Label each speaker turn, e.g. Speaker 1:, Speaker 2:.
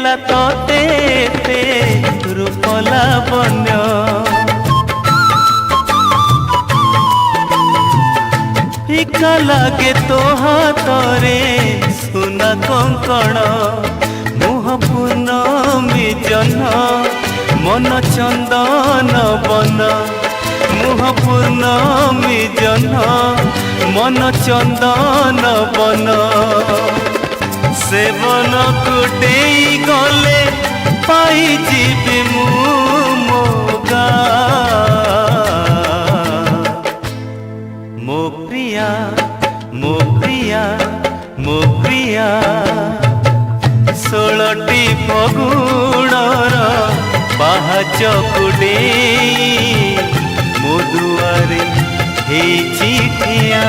Speaker 1: देला तोते रूप लावण्य फिका लागे तो हाथरे सुना कंकण मुह पूर्णमी जह्न मन चंदन बन मुह पूर्णमी जह्न मन चंदन बन सेवन कुटे गले पाई जीवी मोगा मो प्रिया मो प्रिया मो प्रिया 16टी फगुणर पाहाच कुडे मो दुआरे हे चिठिया।